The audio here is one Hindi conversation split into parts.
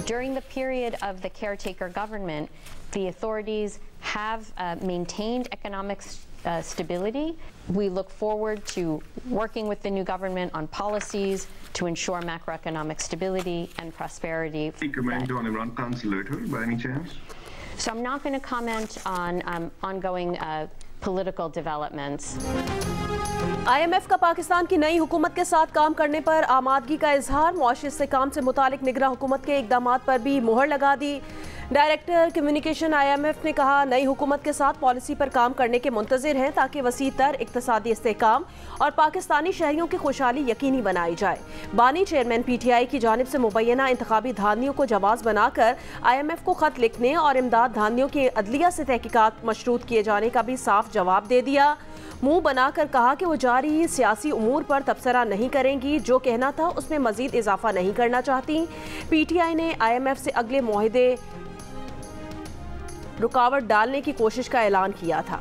During the period of the caretaker government, the authorities have maintained economic stability. We look forward to working with the new government on policies to ensure macroeconomic stability and prosperity. Comment on Imran Khan's letter by any chance? So I'm not going to comment on ongoing political developments. IMF का पाकिस्तान की नई हुकूमत के साथ काम करने पर आमादगी का इजहार। मुआशी इस्तेहकाम से मुतालिक निगरां हुकूमत के इकदामात पर भी मुहर लगा दी। डायरेक्टर कम्युनिकेशन IMF ने कहा, नई हुकूमत के साथ पॉलिसी पर काम करने के मुंतज़िर हैं ताकि वसी तर इक़्तिसादी इस्तेहकाम और पाकिस्तानी शहरियों की खुशहाली यकीनी बनाई जाए। बानी चेयरमैन PTI की जानिब से मुबैना इंतखाबी धांधियों को जवाज़ बनाकर IMF को ख़त लिखने और इमदाद धांधियों की अदलिया से तहकीकात मशरूत किए जाने का भी साफ जवाब दे दिया। मुंह बनाकर कहा कि वो जारी सियासी उमूर पर तबसरा नहीं करेंगी, जो कहना था उसमें मजीद इजाफा नहीं करना चाहती। PTI ने IMF से अगले मुआहदे रुकावट डालने की कोशिश का ऐलान किया था।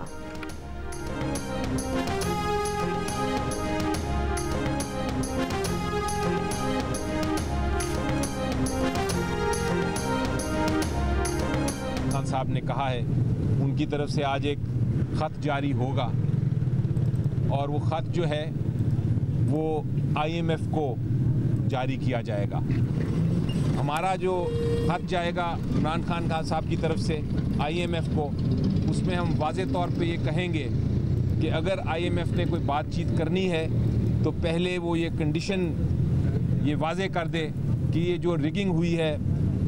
खान साहब ने कहा है उनकी तरफ से आज एक खत जारी होगा और वो खत जो है वो IMF को जारी किया जाएगा। हमारा जो खत जाएगा इमरान खान साहब की तरफ से IMF को, उसमें हम वाज़े तौर पे ये कहेंगे कि अगर IMF ने कोई बातचीत करनी है तो पहले वो ये कंडीशन ये वाज़े कर दे कि ये जो रिगिंग हुई है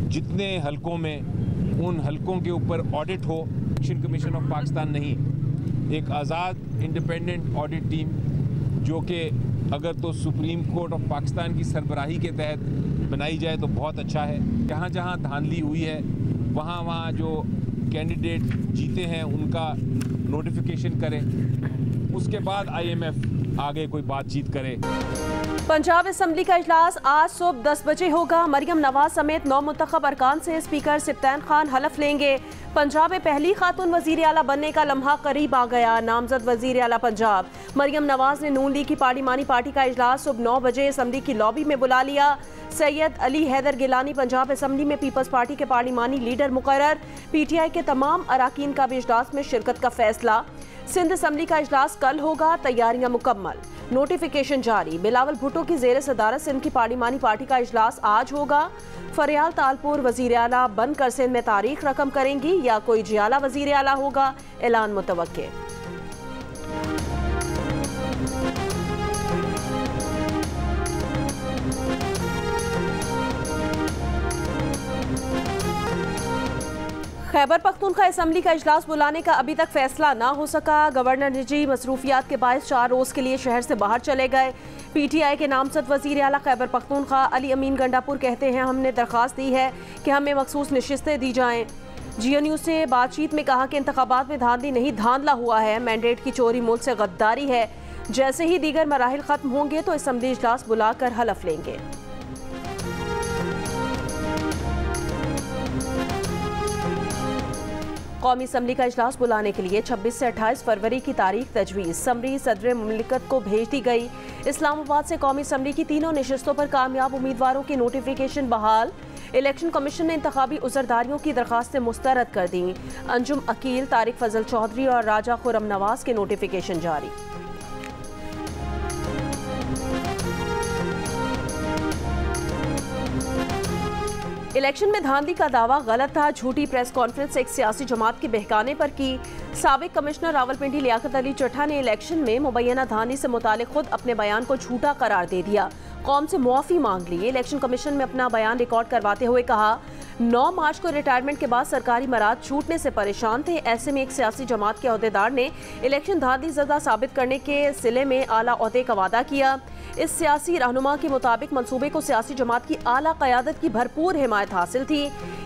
जितने हलकों में, उन हलकों के ऊपर ऑडिट हो। इलेक्शन कमीशन ऑफ पाकिस्तान नहीं, एक आज़ाद इंडिपेंडेंट ऑडिट टीम जो कि अगर तो सुप्रीम कोर्ट ऑफ पाकिस्तान की सरबराही के तहत बनाई जाए तो बहुत अच्छा है। जहाँ जहाँ धांधली हुई है वहाँ वहाँ जो कैंडिडेट जीते हैं उनका नोटिफिकेशन करें, उसके बाद IMF आगे कोई बातचीत करे। पंजाब असम्बली का इजलास आज सुबह 10 बजे होगा। मरियम नवाज समेत 9 मुंतखब अरकान से स्पीकर सिप्तान खान हलफ लेंगे। पंजाब में पहली खातून वजीर आला बनने का लम्हा करीब आ गया। नामजद वजीर आला पंजाब मरियम नवाज ने नून लीग की पार्लिमानी पार्टी का इजलास सुबह 9 बजे असम्बली की लॉबी में बुला लिया। सैयद अली हैदर गिलानी पंजाब असम्बली में पीपल्स पार्टी के पार्लिमानी लीडर मुकर्रर। PTI के तमाम अराकीन का भी इजलास में शिरकत का फैसला। सिंध असम्बली का इजलास कल होगा, तैयारियां मुकम्मल। नोटिफिकेशन जारी। बिलावल भुट्टो की ज़ेर सदारत सिंध की पार्लिमानी पार्टी का इजलास आज होगा। फरियाल तालपुर वजीर आला बनकर सिंध में तारीख रकम करेंगी या कोई जियाला वजीर आला होगा, ऐलान मुतवक्के। खैबर पख्तूनख्वा असम्बली का इजलास बुलाने का अभी तक फैसला ना हो सका। गवर्नर निजी मसरूफियात के बायस 4 रोज़ के लिए शहर से बाहर चले गए। PTI के नामजद वजीर आला खैबर पख्तूनख्वा अली अमीन गंडापुर कहते हैं, हमने दरख्वास्त दी है कि हमें मखसूस नशिस्तें दी जाएँ। GNU से बातचीत में कहा कि इंतखाबात में धांधली नहीं, धांधला हुआ है। मैंडेट की चोरी मुल्क से गद्दारी है। जैसे ही दीगर मराहिल ख़त्म होंगे तो असम्बली इजलास बुलाकर हलफ लेंगे। कौमी असम्बली का इजलास बुलाने के लिए 26 से 28 फरवरी की तारीख तजवीज़ समरी सदर मुमलिकत को भेज दी गई। इस्लामाबाद से कौमी असम्बली की तीनों नशिस्तों पर कामयाब उम्मीदवारों की नोटिफिकेशन बहाल। इलेक्शन कमीशन ने इंतखाबी उज़रदारियों की दरखास्तें मुस्तरद कर दी। अंजुम अकील, तारिक फजल चौधरी और राजा खुरम नवाज के नोटिफिकेशन जारी। इलेक्शन में धांधली का दावा गलत था। झूठी प्रेस कॉन्फ्रेंस एक सियासी जमात के बहकाने पर की। साबिक कमिश्नर रावलपिंडी लियाकत अली चट्टा ने इलेक्शन में मुबैना धांधली से मुतालिक खुद अपने बयान को झूठा करार दे दिया। कौम से मुआफ़ी मांग ली। इलेक्शन कमीशन में अपना बयान रिकॉर्ड करवाते हुए कहा, 9 मार्च को रिटायरमेंट के बाद सरकारी मराद छूटने से परेशान थे। ऐसे में एक सियासी जमात के अहदेदार ने इलेक्शन धांधली ज़दा साबित करने के सिले में आला ओहदे का वादा किया। इस सियासी रहनुमा के मुताबिक मंसूबे को सियासी जमात की आला क़यादत की भरपूर हिमायत हासिल थी।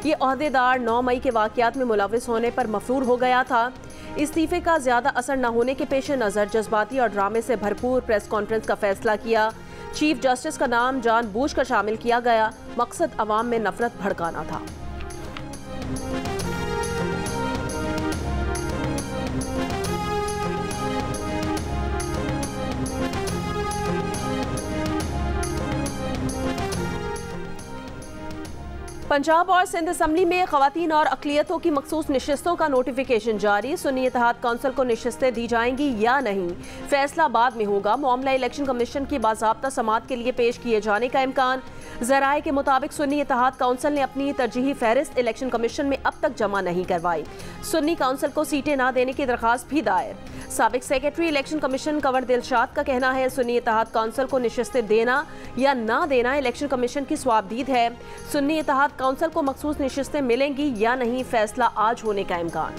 ये अहदेदार 9 मई के वाक़यात में मुलविस होने पर मफरूर हो गया था। इस्तीफे का ज़्यादा असर न होने के पेश नज़र जज्बाती और ड्रामे से भरपूर प्रेस कॉन्फ्रेंस का फैसला किया। चीफ जस्टिस का नाम जानबूझकर शामिल किया गया। मकसद अवाम में नफरत भड़काना था। पंजाब और सिंध असम्बली में खवातीन और अक़लियतों की मखसूस नशिस्तों का नोटिफिकेशन जारी। सुन्नी इत्तेहाद काउंसिल को नशिस्तें दी जाएंगी या नहीं, फैसला बाद में होगा। मामला इलेक्शन कमीशन की बाज़ाब्ता समाअत के लिए पेश किए जाने का इम्कान। ज़राए के मुताबिक सुन्नी इत्तेहाद काउंसिल ने अपनी तरजीही फहरिस्त इलेक्शन कमीशन में अब तक जमा नहीं करवाई। सुन्नी काउंसिल को सीटें न देने की दरख्वास्त भी दायर। साबिक secretary election commission Kanwar Dilshad का कहना है सुन्नी इत्तेहाद काउंसिल को नशिस्तें देना या ना देना इलेक्शन कमीशन की स्वाबदीद है। सुन्नी इत्तेहाद काउंसिल को मखसूस नशिस्तें मिलेंगी या नहीं, फैसला आज होने का इम्कान।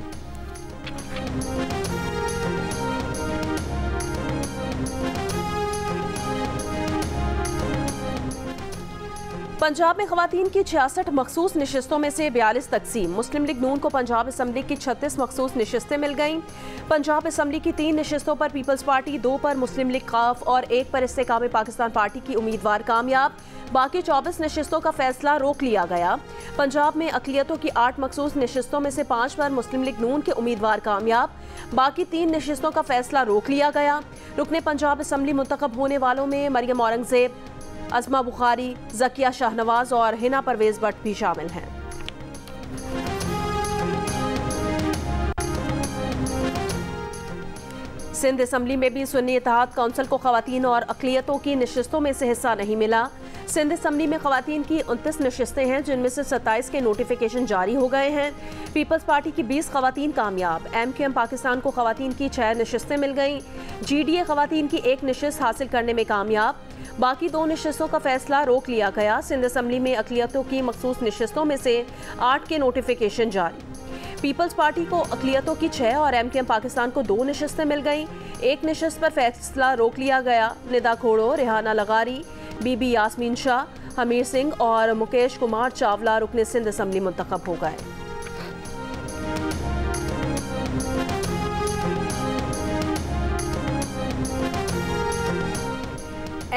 पंजाब में खवातीन की 66 मखसूस नशिस्तों में से 42 तकसीम। मुस्लिम लीग नून को पंजाब असम्बली की 36 मखसूस नशिस्तें मिल गईं। पंजाब असम्बली की 3 नशिस्तों पर पीपल्स पार्टी, 2 पर मुस्लिम लीग खाफ और 1 पर इस्तेकाम पाकिस्तान पार्टी की उम्मीदवार कामयाब। बाकी 24 नशिस्तों का फैसला रोक लिया गया। पंजाब में अक़लियतों की 8 मखसूस नशिस्तों में से 5 पर मुस्लिम लीग नून के उम्मीदवार कामयाब। बाकी 3 नशिस्तों का फैसला रोक लिया गया। रुकने पंजाब असम्बली मुंतखब होने वालों में मरियम औरंगजेब, अज़मा बुखारी, ज़किया शाहनवाज और हिना परवेज़ भट्ट भी शामिल हैं। सिंध असम्बली में भी सुन्नी इत्तेहाद काउंसिल को खवातीन और अक़लियतों की नशिस्तों में से हिस्सा नहीं मिला। सिंध असम्बली में खवातीन की 29 नशिस्तें हैं, जिनमें से 27 के नोटिफिकेशन जारी हो गए हैं। पीपल्स पार्टी की 20 खवातीन कामयाब। MQM पाकिस्तान को खवातीन की 6 नशिस्तें मिल गईं। GDA खवातीन की 1 नशिस्त हासिल करने में कामयाब। बाकी 2 नशिस्तों का फैसला रोक लिया गया। सिंध असम्बली में अक़लियतों की मखसूस नशिस्तों में से 8 के नोटिफिकेशन जारी। पीपल्स पार्टी को अक़लियतों की 6 और MQM पाकिस्तान को 2 नशिस्तें मिल गईं। 1 नशिस्त पर फैसला रोक लिया गया। निदा खोड़ो, रेहाना लगारी, बीबी यास्मीन शाह, हमीर सिंह और मुकेश कुमार चावला रुकने सिंध असम्बली मुंतखब हो गए।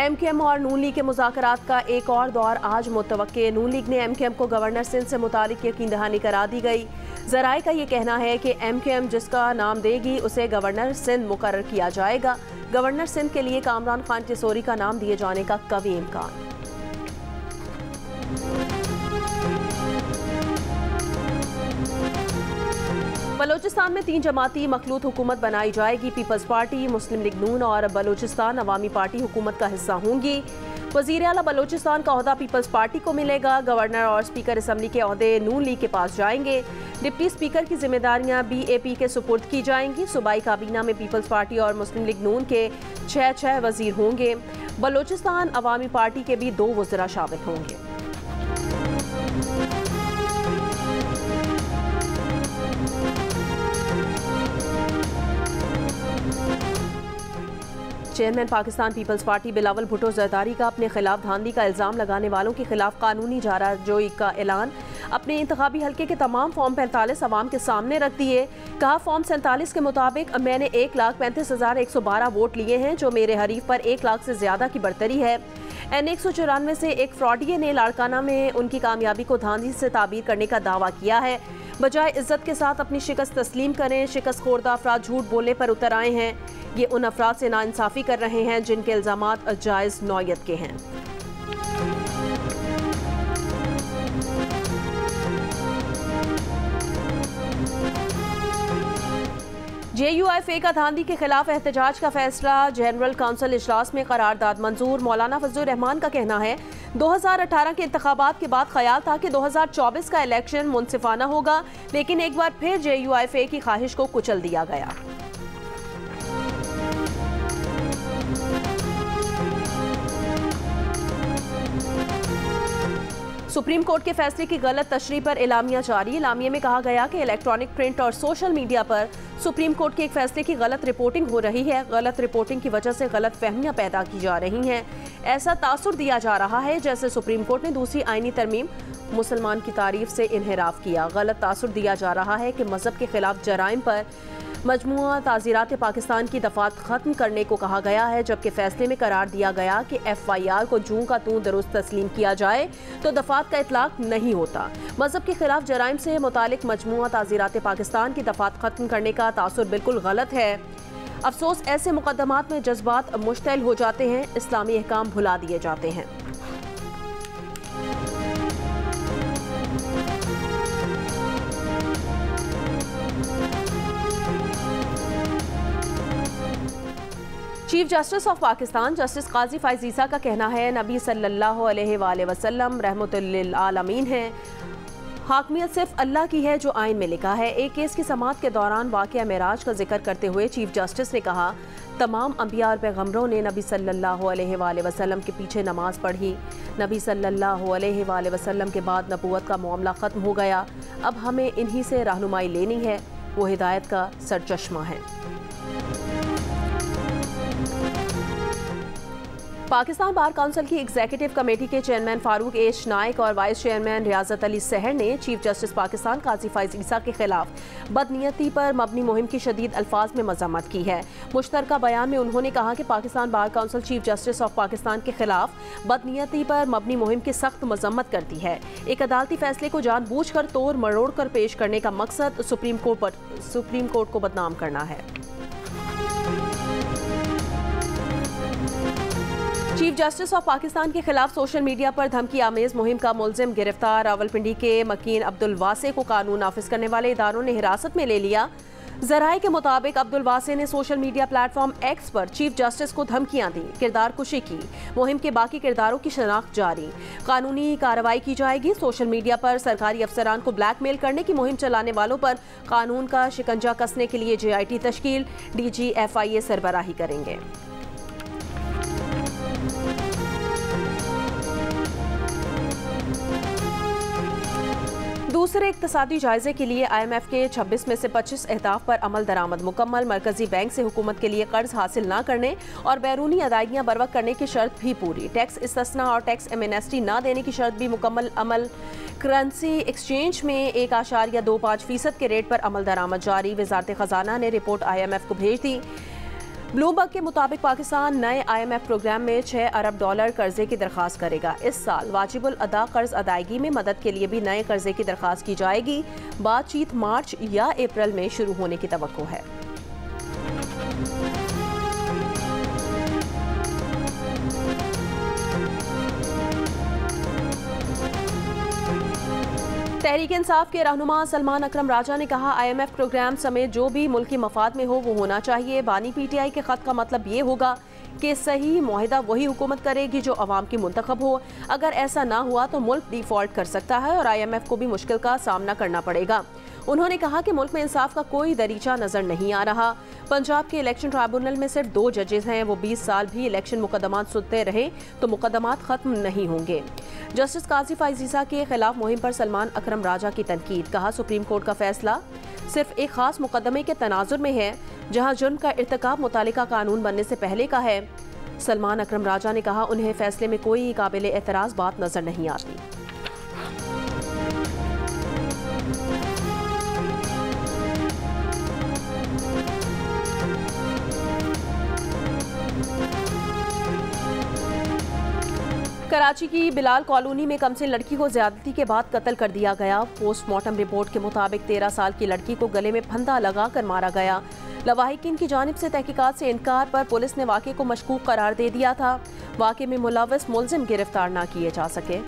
MQM और नून लीग के मुज़ाकरात का एक और दौर आज मुतवक्के। नून लीग ने MQM को गवर्नर सिंध से मुतालिक यकीन दहानी करा दी गई। ज़राए का ये कहना है कि MQM जिसका नाम देगी उसे गवर्नर सिंध मुकर्रर किया जाएगा। गवर्नर सिंध के लिए कामरान खान टिसोरी का नाम दिए जाने का कवी इम्कान। बलोचिस्तान में 3 जमाती मखलूत हुकूमत बनाई जाएगी। पीपल्स पार्टी, मुस्लिम लीग नून और बलोचिस्तान अवामी पार्टी हुकूमत का हिस्सा होंगी। वज़ीर आला बलोचिस्तान का ओहदा पीपल्स पार्टी को मिलेगा। गवर्नर और स्पीकर असम्बली के ओहदे नून लीग के पास जाएंगे। डिप्टी स्पीकर की जिम्मेदारियां BAP के सुपुर्द की जाएंगी। सूबाई काबीना में पीपल्स पार्टी और मुस्लिम लीग नून के 6 वज़ीर होंगे। बलोचिस्तान अवामी पार्टी के भी 2 वज़रा शामिल होंगे। Chairman Pakistan Peoples Party Bilawal Bhutto Zardari का अपने खिलाफ धांधली का इल्ज़ाम लगाने वालों के खिलाफ कानूनी चाराजोई का ऐलान। अपने इंतखाबी हल्के के तमाम फॉर्म 45 अवाम के सामने रख दिए। कहा, फॉर्म 47 के मुताबिक मैंने 1,35,112 वोट लिए हैं, जो मेरे हरीफ पर 1 लाख से ज्यादा की बढ़तरी है। N194 से एक फ्रॉडिये ने लाड़काना में उनकी कामयाबी को धांधली से ताबीर करने का दावा किया है। बजाय इज्जत के साथ अपनी शिकस्त तस्लीम करें। शिकस्त खोर्दा अफराद झूठ बोलने पर उतर आए हैं। ये उन अफराद से नाइंसाफ़ी कर रहे हैं जिनके इल्ज़ामात जायज़ नौयत के हैं। JUIFA का धांधली के खिलाफ एहतजाज का फैसला। जनरल काउंसिल इजलास में करारदाद मंजूर। मौलाना फजलुर रहमान का कहना है 2018 के इंतखाबात के बाद ख्याल था कि 2024 का इलेक्शन मुनसिफाना होगा, लेकिन एक बार फिर JUIFA की ख्वाहिश को कुचल दिया गया। सुप्रीम कोर्ट के फैसले की गलत तशरीह पर एलामिया जारी। एलामिया में कहा गया कि इलेक्ट्रॉनिक, प्रिंट और सोशल मीडिया पर सुप्रीम कोर्ट के एक फैसले की गलत रिपोर्टिंग हो रही है। गलत रिपोर्टिंग की वजह से गलत फहमियां पैदा की जा रही हैं। ऐसा तासुर दिया जा रहा है जैसे सुप्रीम कोर्ट ने दूसरी आईनी तरमीम मुसलमान की तारीफ से इन्हिराफ किया। गलत तासुर दिया जा रहा है कि मजहब के खिलाफ जराइम पर मजमुआ ताज़ीरात पाकिस्तान की दफात ख़त्म करने को कहा गया है, जबकि फैसले में करार दिया गया कि FIR को जूं का तूं दुरुस्त तस्लीम किया जाए तो दफात का इतलाक नहीं होता। मजहब के खिलाफ जराइम से मुतालिक मजमुआ ताज़ीरात पाकिस्तान की दफात ख़त्म करने का तासुर बिल्कुल गलत है। अफसोस, ऐसे मुकदमात में जज्बात मुश्तइल हो जाते हैं, इस्लामी अहकाम भुला दिए जाते हैं। Chief justice of Pakistan justice Qazi Faez Isa का कहना है नबी सल्लल्लाहु अलैहि वसल्लम रहमतुल लिल आलमीन हैं। हाकमियत सिर्फ अल्लाह की है जो आइन में लिखा है। एक केस की समाअत के दौरान वाक़या मेराज का जिक्र करते हुए चीफ जस्टिस ने कहा तमाम अंबिया और पैगम्बरों ने नबी सल्लल्लाहु अलैहि वसल्लम के पीछे नमाज पढ़ी। नबी सल्लल्लाहु अलैहि वसल्लम के बाद नबूवत का मामला ख़त्म हो गया। अब हमें इन्हीं से रहनुमाई लेनी है। वो हिदायत का सरचश्मा है। पाकिस्तान बार काउंसिल की एग्जीक्यूटिव कमेटी के चेयरमैन फारूक एच नाइक और वाइस चेयरमैन रियाजत अली सहर ने चीफ जस्टिस पाकिस्तान काजी फाइज ईसा के खिलाफ बदनीयती पर मबनी मुहिम की शदीद अल्फाज में मजम्मत की है। मुश्तरका बयान में उन्होंने कहा कि Pakistan bar council chief justice of Pakistan के खिलाफ बदनीयती पर मबनी मुहिम की सख्त मजम्मत करती है। एक अदालती फैसले को जानबूझकर तोड़ मरोड़ कर पेश करने का मकसद सुप्रीम कोर्ट को बदनाम करना है। चीफ जस्टिस ऑफ पाकिस्तान के खिलाफ सोशल मीडिया पर धमकी आमेज मुहिम का मुलजिम गिरफ्तार। रावलपिंडी के मकीन अब्दुल वासे को कानून नाफिज करने वाले इदारों ने हिरासत में ले लिया। जराए के मुताबिक अब्दुल वासे ने सोशल मीडिया प्लेटफॉर्म एक्स पर चीफ जस्टिस को धमकियां दी, किरदार कुशी की। मुहिम के बाकी किरदारों की शनाख्त जारी, कानूनी कार्रवाई की जाएगी। सोशल मीडिया पर सरकारी अफसरान को ब्लैकमेल करने की मुहिम चलाने वालों पर कानून का शिकंजा कसने के लिए JIT तश्कील, DG FIA सरबराही करेंगे। दूसरे इक्तसादी जायजे के लिए IMF के 26 में से 25 अहदाफ पर अमल दरामद मुकम्मल। मरकजी बैंक से हुकूमत के लिए कर्ज हासिल न करने और बैरूनी अदायगियां बरवक्त करने की शर्त भी पूरी। टैक्स इस्तना और टैक्स एमनेस्टी न देने की शर्त भी मुकम्मल अमल। करेंसी एक्सचेंज में 1.25% के रेट पर अमल दरामद जारी। वजारत खजाना ने रिपोर्ट IMF को भेज दी। ब्लूमबर्ग के मुताबिक पाकिस्तान नए IMF प्रोग्राम में $6 अरब कर्जे की दरख्वास्त करेगा। इस साल वाजिबुल अदा कर्ज अदायगी में मदद के लिए भी नए कर्जे की दरख्वास्त की जाएगी। बातचीत मार्च या अप्रैल में शुरू होने की तवक्को है। तहरीक इंसाफ के रहनुमा सलमान अकरम राजा ने कहा IMF प्रोग्राम समेत जो भी मुल्की मफाद में हो वो होना चाहिए। बानी PTI के खत का मतलब ये होगा कि सही मुआहिदा वही हुकूमत करेगी जो अवाम की मुंतखब हो। अगर ऐसा ना हुआ तो मुल्क डिफॉल्ट कर सकता है और IMF को भी मुश्किल का सामना करना पड़ेगा। उन्होंने कहा कि मुल्क में इंसाफ का कोई दरीचा नजर नहीं आ रहा। पंजाब के इलेक्शन ट्राइब्यूनल में सिर्फ 2 जजेस हैं। वो 20 साल भी इलेक्शन मुकदमात सुनते रहे तो मुकदमात खत्म नहीं होंगे। जस्टिस काजी फाइज ईसा के खिलाफ मुहिम पर सलमान अकरम राजा की तनकीद। कहा सुप्रीम कोर्ट का फैसला सिर्फ एक खास मुकदमे के तनाजुर में है जहां जुर्म का इर्तिकाब मुतालिका कानून बनने से पहले का है। सलमान अकरम राजा ने कहा उन्हें फैसले में कोई काबिल एतराज बात नजर नहीं आती। कराची की बिलाल कॉलोनी में कमसिन लड़की को ज्यादती के बाद कत्ल कर दिया गया। पोस्टमार्टम रिपोर्ट के मुताबिक 13 साल की लड़की को गले में फंदा लगाकर मारा गया। लवाहिकीन की जानिब से तहकीकात से इनकार पर पुलिस ने वाक़े को मशकूक करार दे दिया था। वाक़े में मुलव्वस मुलजिम गिरफ्तार न किए जा सके।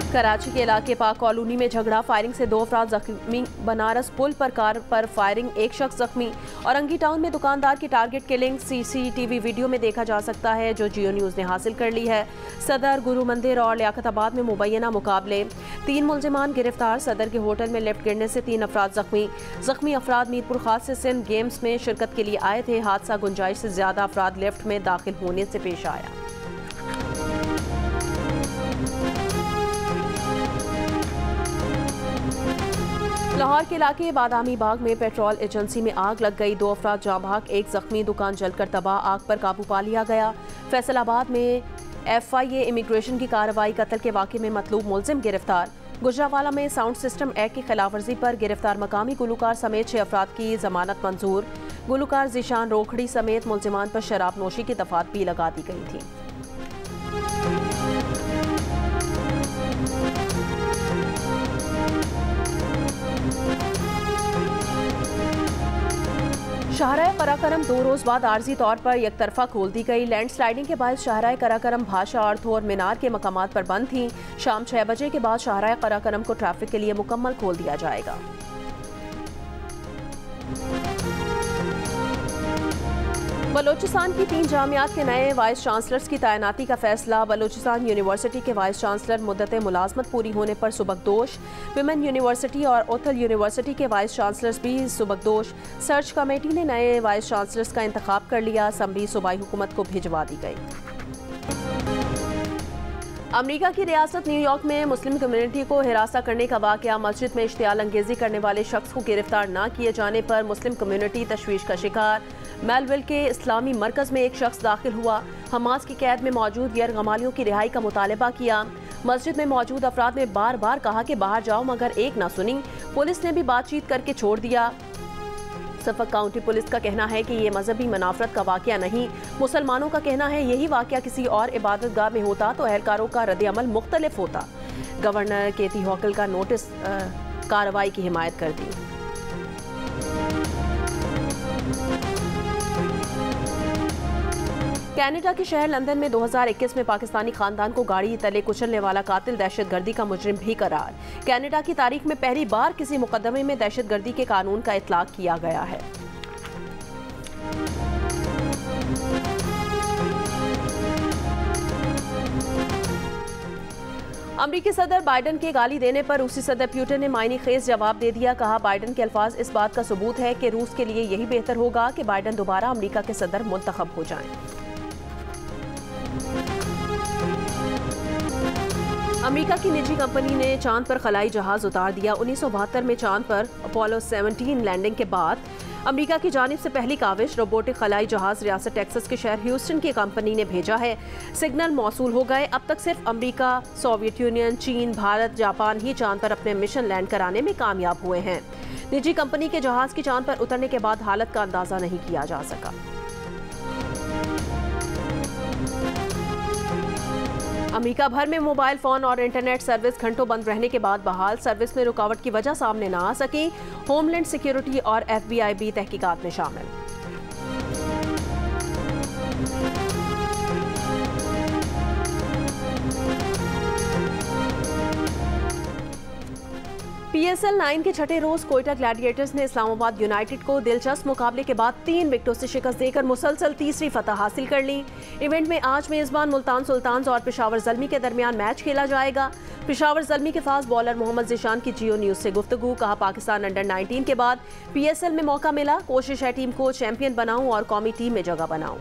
कराची के इलाके पाक कॉलोनी में झगड़ा, फायरिंग से 2 अफराद जख्मी। बनारस पुल पर कार पर फायरिंग, 1 शख्स जख्मी। औरंगी टाउन में दुकानदार की टारगेट किलिंग CCTV वीडियो में देखा जा सकता है जो जियो न्यूज़ ने हासिल कर ली है। सदर, गुरु मंदिर और लियाकताबाद में मुबैना मुकाबले। 3 मुलजिमान गिरफ्तार। सदर के होटल में लिफ्ट गिरने से 3 अफराद जख्मी। जख्मी अफराद मीरपुर खास से सिंध गेम्स में शिरकत के लिए आए थे। हादसा गुंजाइश से ज्यादा अफराद लिफ्ट में दाखिल होने से पेश आया। लाहौर के इलाके बादामी बाग में पेट्रोल एजेंसी में आग लग गई। 2 अफराद जाँ बहक, 1 जख्मी। दुकान जलकर तबाह। आग पर काबू पा लिया गया। फैसलाबाद में FIA इमिग्रेशन की कार्रवाई। कत्ल के वाक़े में मतलूब मुलजिम गिरफ्तार। गुजरावाला में साउंड सिस्टम एक्ट की खिलाफवर्जी पर गिरफ्तार मकामी गुलूकार समेत 6 अफराद की जमानत मंजूर। गुलूकार जीशान रोखड़ी समेत मुलजिमान पर शराब नोशी की दफात भी लगा दी गई थी। शाहराह कराकरम 2 रोज़ बाद आर्जी तौर पर एक तरफा खोल दी गई। लैंडस्लाइडिंग के बाद शाहराह कराकरम भाषा, अर्थ और मीनार के मकामात पर बंद थी। शाम 6 बजे के बाद शाहराह कराकरम को ट्रैफिक के लिए मुकम्मल खोल दिया जाएगा। बलोचिस्तान की 3 जामियात के नए वाइस चांसलर्स की तैनाती का फैसला। बलोचिस्तान यूनिवर्सिटी के वाइस चांसलर मुद्दत मुलाजमत पूरी होने पर सुबकदोश। विमेन यूनिवर्सिटी और ओथल यूनिवर्सिटी के वाइस चांसलर्स भी सुबकदोश। सर्च कमेटी ने नए वाइस चांसलर्स का इंतखाब कर लिया। असम्बली सूबाई हुकूमत को भिजवा दी गई। अमेरिका की रियासत न्यूयॉर्क में मुस्लिम कम्युनिटी को हिरासा करने का वाकया। मस्जिद में इश्तियाल अंगेजी करने वाले शख्स को गिरफ्तार न किए जाने पर मुस्लिम कम्युनिटी तशवीश का शिकार। मेलविल के इस्लामी मरकज में एक शख्स दाखिल हुआ। हमास की कैद में मौजूद गैर गमालियों की रिहाई का मुतालबा किया। मस्जिद में मौजूद अफराद ने बार बार कहा कि बाहर जाओ, मगर एक ना सुनी। पुलिस ने भी बातचीत करके छोड़ दिया। सफक काउंटी पुलिस का कहना है कि ये मजहबी मनाफरत का वाकया नहीं। मुसलमानों का कहना है यही वाकया किसी और इबादतगाह में होता तो एहलकारों का रद्द-ए-अमल मुख्तलिफ होता। गवर्नर केती हॉकल का नोटिस कार्रवाई की हिमायत कर दी। कनाडा के शहर लंदन में 2021 में पाकिस्तानी खानदान को गाड़ी तले कुचलने वाला कातिल दहशतगर्दी का मुजरिम भी करार। कनाडा की तारीख में पहली बार किसी मुकदमे में दहशतगर्दी के कानून का इतलाक किया गया है। अमरीकी सदर बाइडन के गाली देने पर रूसी सदर पुतिन ने मायने खेज जवाब दे दिया। कहा, बाइडन के अल्फाज इस बात का सबूत है कि रूस के लिए यही बेहतर होगा कि बाइडन दोबारा अमरीका के सदर मुंतखब हो जाएं। अमेरिका की निजी कंपनी ने चांद पर खलाई जहाज उतार दिया। 1972 में चांद पर अपोलो 17 लैंडिंग के बाद अमेरिका की जानिब से पहली काविश रोबोटिक खलाई जहाज रियासत टेक्सास के शहर ह्यूस्टन की कंपनी ने भेजा है। सिग्नल मौसूल हो गए। अब तक सिर्फ अमेरिका, सोवियत यूनियन, चीन, भारत, जापान ही चांद पर अपने मिशन लैंड कराने में कामयाब हुए हैं। निजी कंपनी के जहाज की चांद पर उतरने के बाद हालत का अंदाजा नहीं किया जा सका। अमेरिका भर में मोबाइल फोन और इंटरनेट सर्विस घंटों बंद रहने के बाद बहाल। सर्विस में रुकावट की वजह सामने न आ सकी। होमलैंड सिक्योरिटी और FBI भी तहकीकात में शामिल। PSL 9 के छठे रोज कोयटा ग्लैडिएटर्स ने इस्लामाबाद यूनाइटेड को दिलचस्प मुकाबले के बाद 3 विकेटों से शिकस्त देकर मुसलसल तीसरी फतह हासिल कर ली। इवेंट में आज मेजबान मुल्तान सुल्तान्स और पेशावर ज़ल्मी के दरमियान मैच खेला जाएगा। पेशावर ज़ल्मी के फास्ट बॉलर मोहम्मद ज़िशान की जियो न्यूज़ से गुफ्तगू। कहा, पाकिस्तान अंडर 19 के बाद PSL में मौका मिला। कोशिश है टीम को चैंपियन बनाऊं और कौमी टीम में जगह बनाऊं।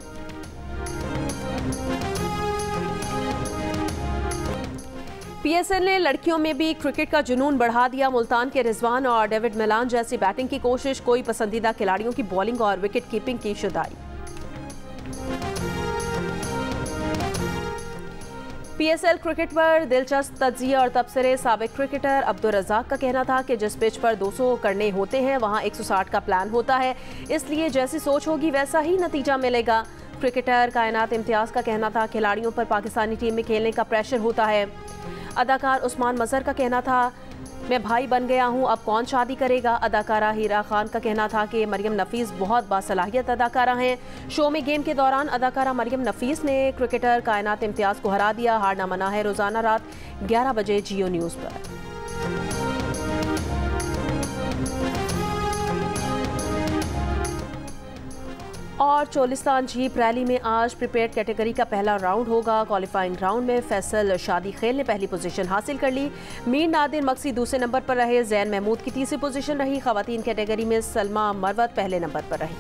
PSL ने लड़कियों में भी क्रिकेट का जुनून बढ़ा दिया। मुल्तान के रिजवान और डेविड मिलान जैसी बैटिंग की कोशिश, कोई पसंदीदा खिलाड़ियों की बॉलिंग और विकेट कीपिंग की शुदाई। PSL क्रिकेट पर दिलचस्प तज्जिया और तबसरे। साबिक क्रिकेटर अब्दुल रज़ाक का कहना था कि जिस पिच पर 200 करने होते हैं वहां 160 का प्लान होता है, इसलिए जैसी सोच होगी वैसा ही नतीजा मिलेगा। क्रिकेटर कायनात इम्तियाज का कहना था खिलाड़ियों पर पाकिस्तानी टीम में खेलने का प्रेशर होता है। अदाकार उस्मान मजहर का कहना था मैं भाई बन गया हूं, अब कौन शादी करेगा। अदाकारा हीरा खान का कहना था कि मरियम नफीस बहुत बासलाहियत अदाकारा हैं। शो में गेम के दौरान अदाकारा मरियम नफीस ने क्रिकेटर कायनात इम्तियाज को हरा दिया। हारना मना है। रोजाना रात 11 बजे जियो न्यूज़ पर। और चोलिस्तान जीप रैली में आज प्रिपेयर्ड कैटेगरी का पहला राउंड होगा। क्वालिफाइंग राउंड में फैसल शादी खेल ने पहली पोजीशन हासिल कर ली। मीर नादिर मक्सी दूसरे नंबर पर रहे। जैन महमूद की तीसरी पोजीशन रही। खवातीन कैटेगरी में सलमा मरवत पहले नंबर पर रही।